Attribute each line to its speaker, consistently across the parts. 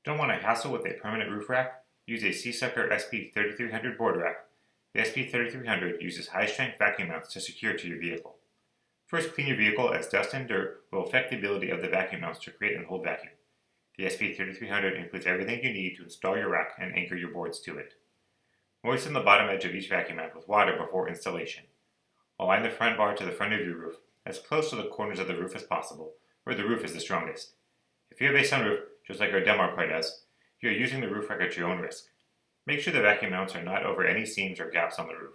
Speaker 1: Don't want to hassle with a permanent roof rack? Use a SeaSucker SP3300 Board Rack. The SP3300 uses high-strength vacuum mounts to secure to your vehicle. First, clean your vehicle, as dust and dirt will affect the ability of the vacuum mounts to create and hold vacuum. The SP3300 includes everything you need to install your rack and anchor your boards to it. Moisten the bottom edge of each vacuum mount with water before installation. Align the front bar to the front of your roof, as close to the corners of the roof as possible, where the roof is the strongest. If you have a sunroof, just like our demo car does, you are using the roof rack at your own risk. Make sure the vacuum mounts are not over any seams or gaps on the roof.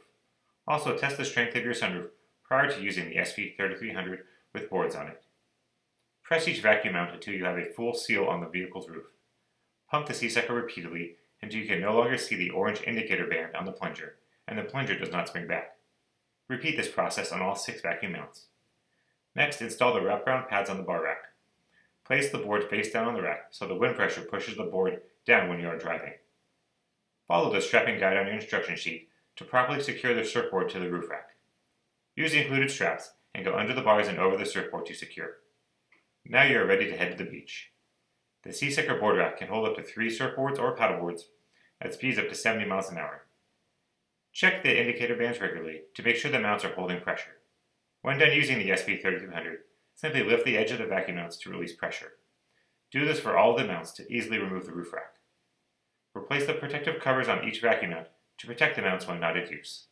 Speaker 1: Also, test the strength of your sunroof prior to using the SP3300 with boards on it. Press each vacuum mount until you have a full seal on the vehicle's roof. Pump the SeaSucker repeatedly until you can no longer see the orange indicator band on the plunger, and the plunger does not spring back. Repeat this process on all 6 vacuum mounts. Next, install the wraparound pads on the bar rack. Place the board face down on the rack so the wind pressure pushes the board down when you are driving. Follow the strapping guide on your instruction sheet to properly secure the surfboard to the roof rack. Use the included straps and go under the bars and over the surfboard to secure. Now you are ready to head to the beach. The SeaSucker Board Rack can hold up to 3 surfboards or paddleboards at speeds up to 70 miles an hour. Check the indicator bands regularly to make sure the mounts are holding pressure. When done using the SP3300, simply lift the edge of the vacuum mounts to release pressure. Do this for all of the mounts to easily remove the roof rack. Replace the protective covers on each vacuum mount to protect the mounts when not in use.